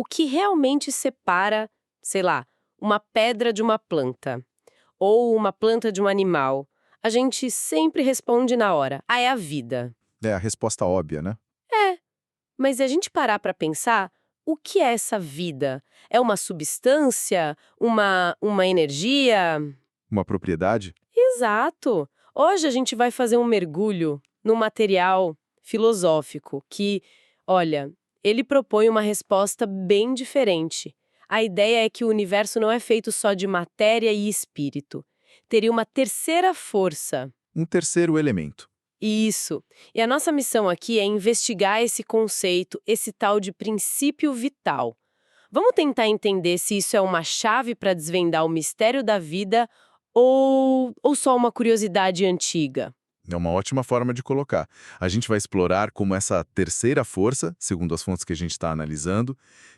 que realmente separa, sei lá, uma pedra de uma planta ou uma planta de um animal, a gente sempre responde na hora: ah, é a vida. É a resposta óbvia, né? É, mas se a gente parar para pensar, o que é essa vida? É uma substância? Uma energia? Uma propriedade? Exato! Hoje a gente vai fazer um mergulho no material filosófico que, olha, ele propõe uma resposta bem diferente. A ideia é que o universo não é feito só de matéria e espírito. Teria uma terceira força. Um terceiro elemento. Isso. E a nossa missão aqui é investigar esse conceito, esse tal de princípio vital. Vamos tentar entender se isso é uma chave para desvendar o mistério da vida ou só uma curiosidade antiga. É uma ótima forma de colocar. A gente vai explorar como essa terceira força, segundo as fontes que a gente está analisando,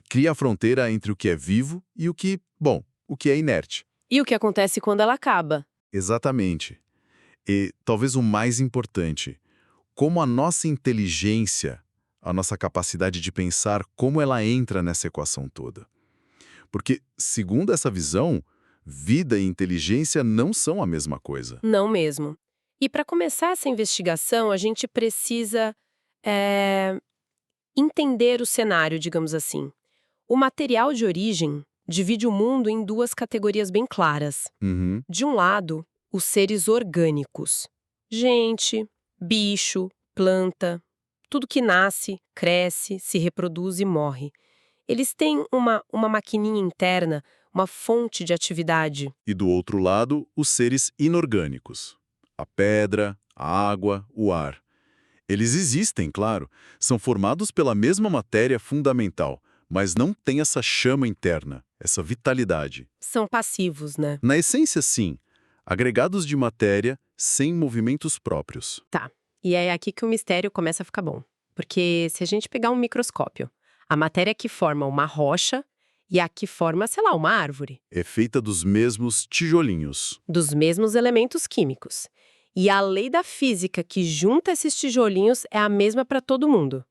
cria a fronteira entre o que é vivo e o que, bom, o que é inerte. E o que acontece quando ela acaba? Exatamente. E talvez o mais importante, como a nossa inteligência, a nossa capacidade de pensar, como ela entra nessa equação toda. Porque, segundo essa visão, vida e inteligência não são a mesma coisa. Não mesmo. E para começar essa investigação, a gente precisa é, entender o cenário, digamos assim. O material de origem divide o mundo em duas categorias bem claras. Uhum. De um lado, os seres orgânicos. Gente, bicho, planta, tudo que nasce, cresce, se reproduz e morre. Eles têm uma maquininha interna, uma fonte de atividade. E do outro lado, os seres inorgânicos. A pedra, a água, o ar. Eles existem, claro, são formados pela mesma matéria fundamental, mas não têm essa chama interna, essa vitalidade. São passivos, né? Na essência, sim, agregados de matéria sem movimentos próprios. Tá. E é aqui que o mistério começa a ficar bom. Porque se a gente pegar um microscópio, a matéria que forma uma rocha e a que forma, sei lá, uma árvore, É feita dos mesmos tijolinhos. dos mesmos elementos químicos. E a lei da física que junta esses tijolinhos é a mesma para todo mundo.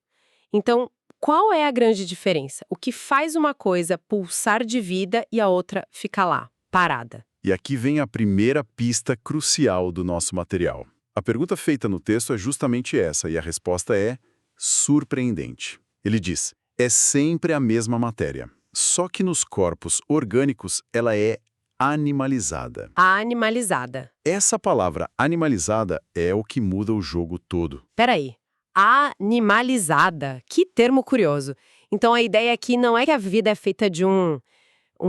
Então, qual é a grande diferença? O que faz uma coisa pulsar de vida e a outra ficar lá, parada? E aqui vem a primeira pista crucial do nosso material. A pergunta feita no texto é justamente essa, e a resposta é surpreendente. Ele diz, é sempre a mesma matéria, só que nos corpos orgânicos ela é animalizada. A animalizada. Essa palavra animalizada é o que muda o jogo todo. Peraí. Animalizada. Que termo curioso. Então a ideia aqui não é que a vida é feita de um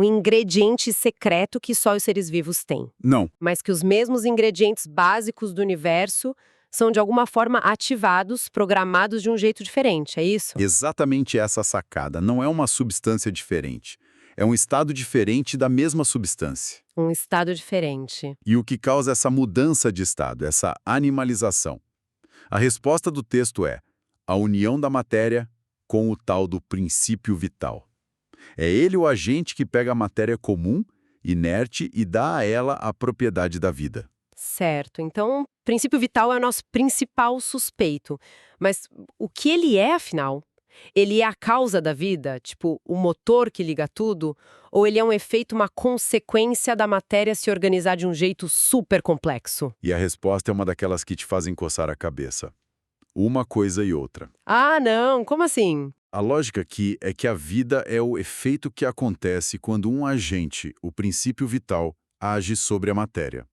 ingrediente secreto que só os seres vivos têm, Não, mas que os mesmos ingredientes básicos do universo são de alguma forma ativados, programados de um jeito diferente, é isso? exatamente essa sacada. Não é uma substância diferente. É um estado diferente da mesma substância. Um estado diferente. E o que causa essa mudança de estado, essa animalização? A resposta do texto é a união da matéria com o tal do princípio vital. É ele o agente que pega a matéria comum, inerte, e dá a ela a propriedade da vida. Certo. Então, o princípio vital é o nosso principal suspeito. Mas o que ele é, afinal? Ele é a causa da vida? Tipo, o motor que liga tudo? Ou ele é um efeito, uma consequência da matéria se organizar de um jeito super complexo? E a resposta é uma daquelas que te fazem coçar a cabeça. Uma coisa e outra. Ah, não! Como assim? A lógica aqui é que a vida é o efeito que acontece quando um agente, o princípio vital, age sobre a matéria.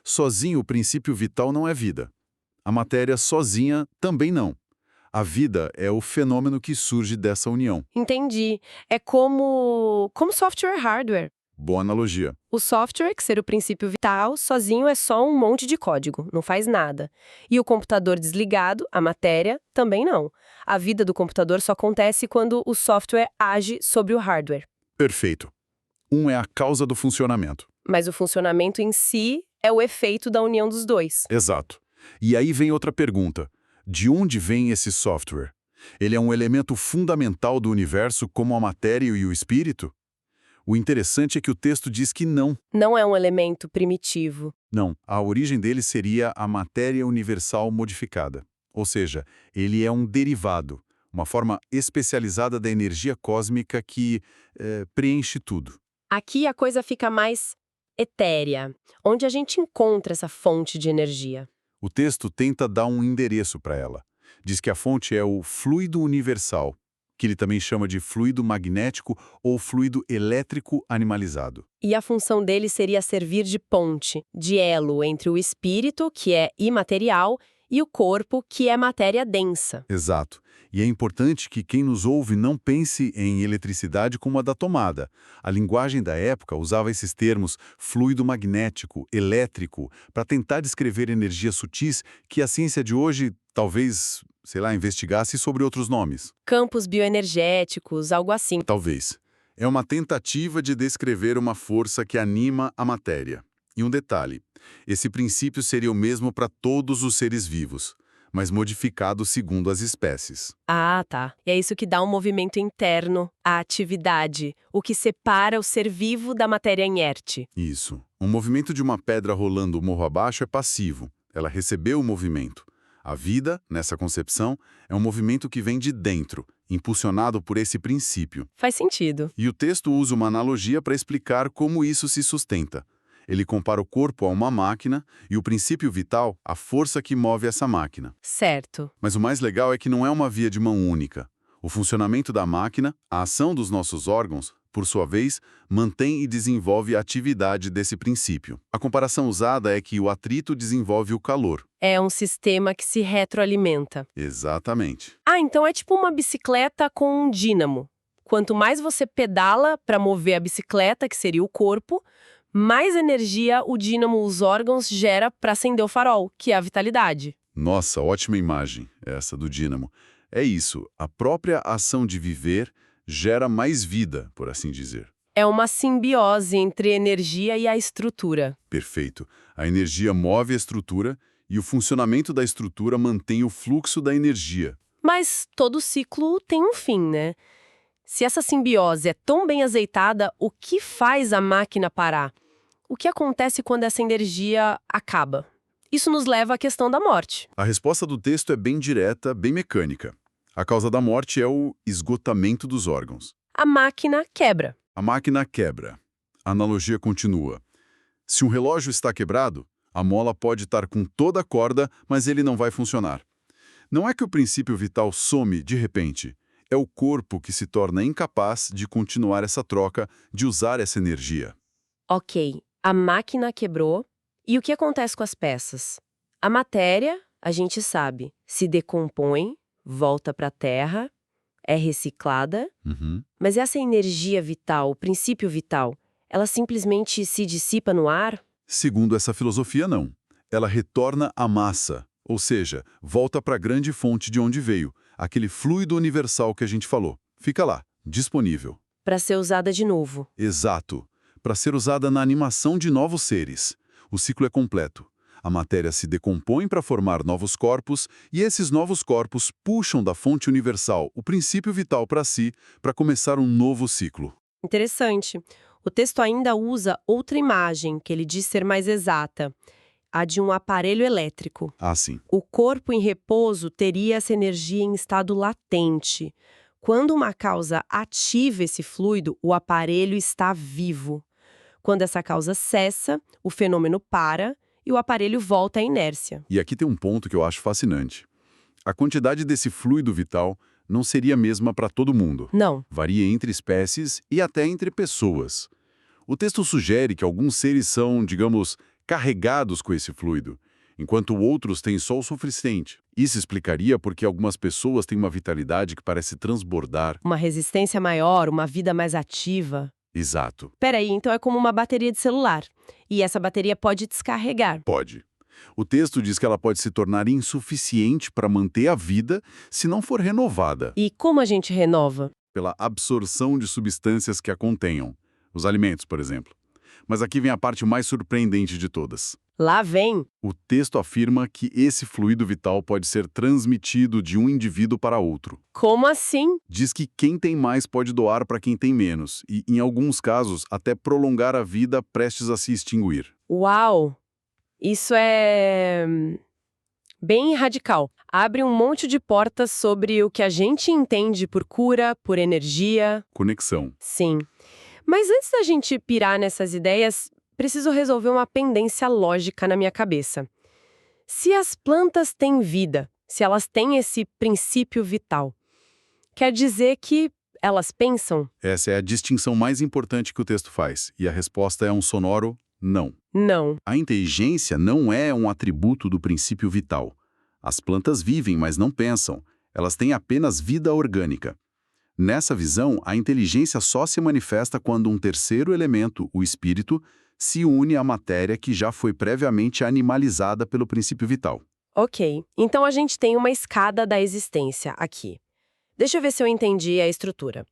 Sozinho, o princípio vital não é vida. A matéria sozinha também não. A vida é o fenômeno que surge dessa união. Entendi. É como software e hardware. Boa analogia. O software, que ser o princípio vital, sozinho é só um monte de código, não faz nada. E o computador desligado, a matéria, também não. A vida do computador só acontece quando o software age sobre o hardware. Perfeito. Um é a causa do funcionamento. Mas o funcionamento em si é o efeito da união dos dois. Exato. E aí vem outra pergunta. De onde vem esse software? Ele é um elemento fundamental do universo como a matéria e o espírito? O interessante é que o texto diz que não. Não é um elemento primitivo. Não, a origem dele seria a matéria universal modificada. Ou seja, ele é um derivado, uma forma especializada da energia cósmica que preenche tudo. Aqui a coisa fica mais etérea. Onde a gente encontra essa fonte de energia? O texto tenta dar um endereço para ela. Diz que a fonte é o fluido universal, que ele também chama de fluido magnético ou fluido elétrico animalizado. E a função dele seria servir de ponte, de elo entre o espírito, que é imaterial, e o corpo, que é matéria densa. Exato. E é importante que quem nos ouve não pense em eletricidade como a da tomada. A linguagem da época usava esses termos fluido magnético, elétrico, para tentar descrever energias sutis que a ciência de hoje talvez, investigasse sobre outros nomes. Campos bioenergéticos, algo assim. Talvez. É uma tentativa de descrever uma força que anima a matéria. E um detalhe, esse princípio seria o mesmo para todos os seres vivos, mas modificado segundo as espécies. Ah, tá. E é isso que dá um movimento interno, a atividade, o que separa o ser vivo da matéria inerte. Isso. O movimento de uma pedra rolando morro abaixo é passivo. Ela recebeu o movimento. A vida, nessa concepção, é um movimento que vem de dentro, impulsionado por esse princípio. Faz sentido. E o texto usa uma analogia para explicar como isso se sustenta. Ele compara o corpo a uma máquina e o princípio vital à força que move essa máquina. Certo. Mas o mais legal é que não é uma via de mão única. O funcionamento da máquina, a ação dos nossos órgãos, por sua vez, mantém e desenvolve a atividade desse princípio. A comparação usada é que o atrito desenvolve o calor. É um sistema que se retroalimenta. Exatamente. Ah, então é tipo uma bicicleta com um dínamo. Quanto mais você pedala para mover a bicicleta, que seria o corpo, mais energia o dínamo, os órgãos, gera para acender o farol, que é a vitalidade. Nossa, ótima imagem, essa do dínamo. É isso, a própria ação de viver gera mais vida, por assim dizer. É uma simbiose entre energia e a estrutura. Perfeito. A energia move a estrutura e o funcionamento da estrutura mantém o fluxo da energia. Mas todo ciclo tem um fim, né? Se essa simbiose é tão bem azeitada, o que faz a máquina parar? O que acontece quando essa energia acaba? Isso nos leva à questão da morte. A resposta do texto é bem direta, bem mecânica. A causa da morte é o esgotamento dos órgãos. A máquina quebra. A máquina quebra. A analogia continua. Se um relógio está quebrado, a mola pode estar com toda a corda, mas ele não vai funcionar. Não é que o princípio vital some de repente. É o corpo que se torna incapaz de continuar essa troca, de usar essa energia. Ok, a máquina quebrou. E o que acontece com as peças? A matéria, a gente sabe, se decompõe, volta para a Terra, é reciclada. Mas essa energia vital, o princípio vital, ela simplesmente se dissipa no ar? Segundo essa filosofia, não. Ela retorna à massa, ou seja, volta para a grande fonte de onde veio, aquele fluido universal que a gente falou. Fica lá, disponível. Para ser usada de novo. Exato. Para ser usada na animação de novos seres. O ciclo é completo. A matéria se decompõe para formar novos corpos e esses novos corpos puxam da fonte universal o princípio vital para si, para começar um novo ciclo. Interessante. O texto ainda usa outra imagem, que ele diz ser mais exata, a de um aparelho elétrico. Ah, sim. O corpo em repouso teria essa energia em estado latente. Quando uma causa ativa esse fluido, o aparelho está vivo. Quando essa causa cessa, o fenômeno para e o aparelho volta à inércia. E aqui tem um ponto que eu acho fascinante. A quantidade desse fluido vital não seria a mesma para todo mundo. Não. Varia entre espécies e até entre pessoas. O texto sugere que alguns seres são, digamos, carregados com esse fluido, enquanto outros têm só o suficiente. Isso explicaria porque algumas pessoas têm uma vitalidade que parece transbordar. Uma resistência maior, uma vida mais ativa. Exato. Peraí, então é como uma bateria de celular. E essa bateria pode descarregar. Pode. O texto diz que ela pode se tornar insuficiente para manter a vida se não for renovada. E como a gente renova? Pela absorção de substâncias que a contenham. Os alimentos, por exemplo. Mas aqui vem a parte mais surpreendente de todas. Lá vem. O texto afirma que esse fluido vital pode ser transmitido de um indivíduo para outro. Como assim? Diz que quem tem mais pode doar para quem tem menos e, em alguns casos, até prolongar a vida prestes a se extinguir. Uau! Isso é bem radical. Abre um monte de portas sobre o que a gente entende por cura, por energia. Conexão. Sim. Mas antes da gente pirar nessas ideias, preciso resolver uma pendência lógica na minha cabeça. Se as plantas têm vida, se elas têm esse princípio vital, quer dizer que elas pensam? Essa é a distinção mais importante que o texto faz, e a resposta é um sonoro não. Não. A inteligência não é um atributo do princípio vital. As plantas vivem, mas não pensam. Elas têm apenas vida orgânica. Nessa visão, a inteligência só se manifesta quando um terceiro elemento, o espírito, se une à matéria que já foi previamente animalizada pelo princípio vital. Ok, então a gente tem uma escada da existência aqui. Deixa eu ver se eu entendi a estrutura.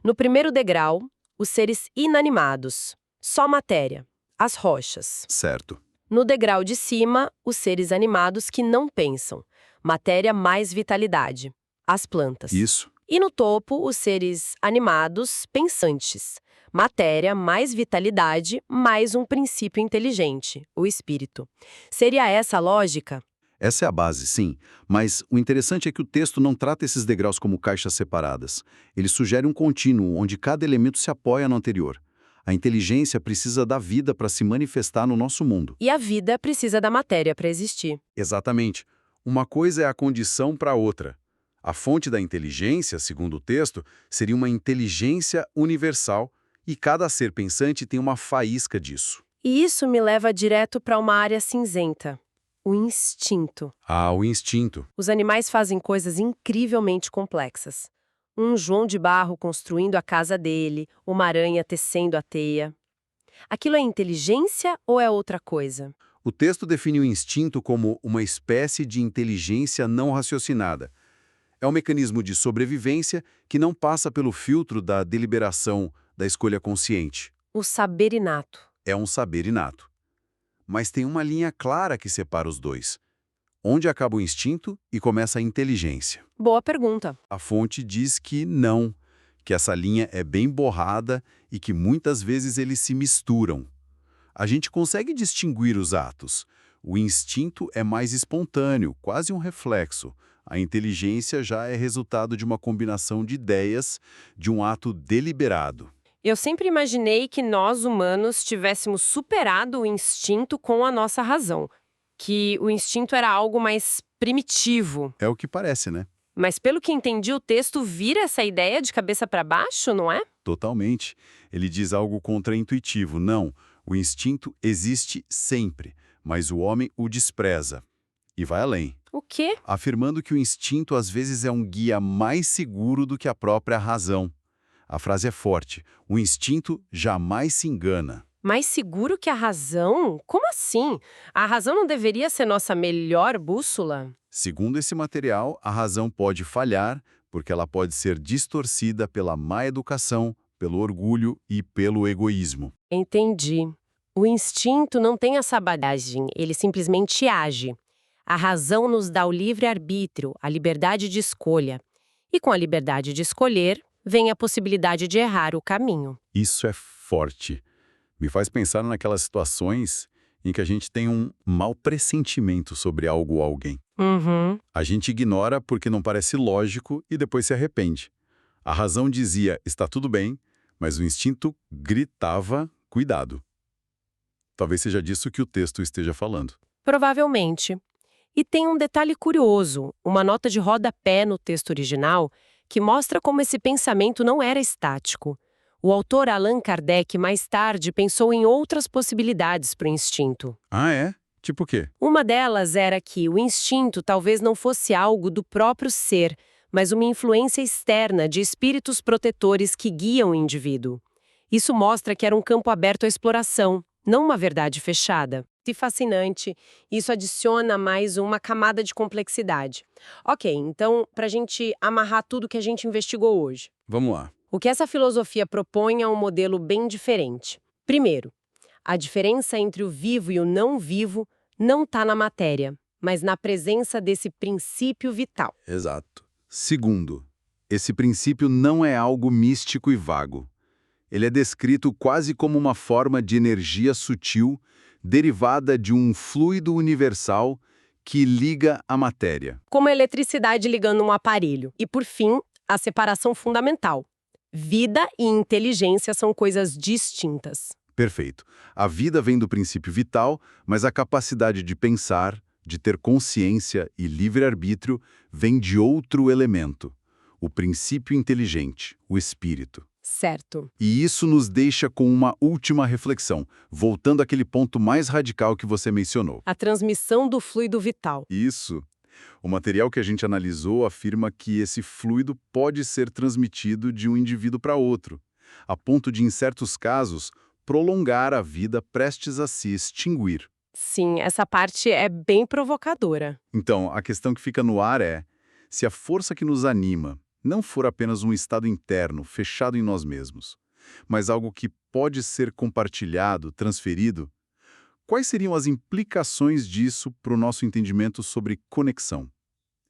No primeiro degrau, os seres inanimados, só matéria, as rochas. Certo. No degrau de cima, os seres animados que não pensam, matéria mais vitalidade, as plantas. Isso. E no topo, os seres animados pensantes, matéria mais vitalidade, mais um princípio inteligente, o espírito. Seria essa a lógica? Essa é a base, sim. Mas o interessante é que o texto não trata esses degraus como caixas separadas. Ele sugere um contínuo, onde cada elemento se apoia no anterior. A inteligência precisa da vida para se manifestar no nosso mundo. E a vida precisa da matéria para existir. Exatamente. Uma coisa é a condição para a outra. A fonte da inteligência, segundo o texto, seria uma inteligência universal, e cada ser pensante tem uma faísca disso. E isso me leva direto para uma área cinzenta. O instinto. Ah, o instinto. Os animais fazem coisas incrivelmente complexas. Um João de Barro construindo a casa dele, uma aranha tecendo a teia. Aquilo é inteligência ou é outra coisa? O texto define o instinto como uma espécie de inteligência não raciocinada. É um mecanismo de sobrevivência que não passa pelo filtro da deliberação, da escolha consciente. O saber inato. É um saber inato. Mas tem uma linha clara que separa os dois. Onde acaba o instinto e começa a inteligência? Boa pergunta. A fonte diz que não, que essa linha é bem borrada e que muitas vezes eles se misturam. A gente consegue distinguir os atos. O instinto é mais espontâneo, quase um reflexo. A inteligência já é resultado de uma combinação de ideias, de um ato deliberado. Eu sempre imaginei que nós, humanos, tivéssemos superado o instinto com a nossa razão. Que o instinto era algo mais primitivo. É o que parece, né? Mas pelo que entendi, o texto vira essa ideia de cabeça para baixo, não é? Totalmente. Ele diz algo contraintuitivo. Não, o instinto existe sempre, mas o homem o despreza. E vai além. O quê? Afirmando que o instinto às vezes é um guia mais seguro do que a própria razão. A frase é forte. O instinto jamais se engana. Mais seguro que a razão? Como assim? A razão não deveria ser nossa melhor bússola? Segundo esse material, a razão pode falhar porque ela pode ser distorcida pela má educação, pelo orgulho e pelo egoísmo. Entendi. O instinto não tem essa bagagem, ele simplesmente age. A razão nos dá o livre-arbítrio, a liberdade de escolha. E com a liberdade de escolher, vem a possibilidade de errar o caminho. Isso é forte. Me faz pensar naquelas situações em que a gente tem um mau pressentimento sobre algo ou alguém. Uhum. A gente ignora porque não parece lógico e depois se arrepende. A razão dizia, está tudo bem, mas o instinto gritava, cuidado. Talvez seja disso que o texto esteja falando. Provavelmente. E tem um detalhe curioso, uma nota de rodapé no texto original, que mostra como esse pensamento não era estático. O autor Allan Kardec, mais tarde, pensou em outras possibilidades para o instinto. Ah, é? Tipo o quê? Uma delas era que o instinto talvez não fosse algo do próprio ser, mas uma influência externa de espíritos protetores que guiam o indivíduo. Isso mostra que era um campo aberto à exploração, não uma verdade fechada. E fascinante, isso adiciona mais uma camada de complexidade. Ok, então, para a gente amarrar tudo que a gente investigou hoje. Vamos lá. O que essa filosofia propõe é um modelo bem diferente. Primeiro, a diferença entre o vivo e o não vivo não está na matéria, mas na presença desse princípio vital. Exato. Segundo, esse princípio não é algo místico e vago. Ele é descrito quase como uma forma de energia sutil derivada de um fluido universal que liga a matéria. Como a eletricidade ligando um aparelho. E, por fim, a separação fundamental. Vida e inteligência são coisas distintas. Perfeito. A vida vem do princípio vital, mas a capacidade de pensar, de ter consciência e livre-arbítrio vem de outro elemento, o princípio inteligente, o espírito. Certo. E isso nos deixa com uma última reflexão, voltando àquele ponto mais radical que você mencionou. A transmissão do fluido vital. Isso. O material que a gente analisou afirma que esse fluido pode ser transmitido de um indivíduo para outro, a ponto de, em certos casos, prolongar a vida prestes a se extinguir. Sim, essa parte é bem provocadora. Então, a questão que fica no ar é: se a força que nos anima não for apenas um estado interno fechado em nós mesmos, mas algo que pode ser compartilhado, transferido, quais seriam as implicações disso para o nosso entendimento sobre conexão,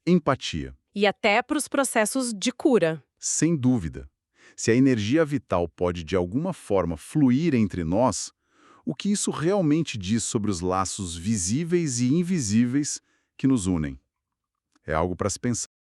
empatia? E até para os processos de cura. Sem dúvida. Se a energia vital pode de alguma forma fluir entre nós, o que isso realmente diz sobre os laços visíveis e invisíveis que nos unem? É algo para se pensar.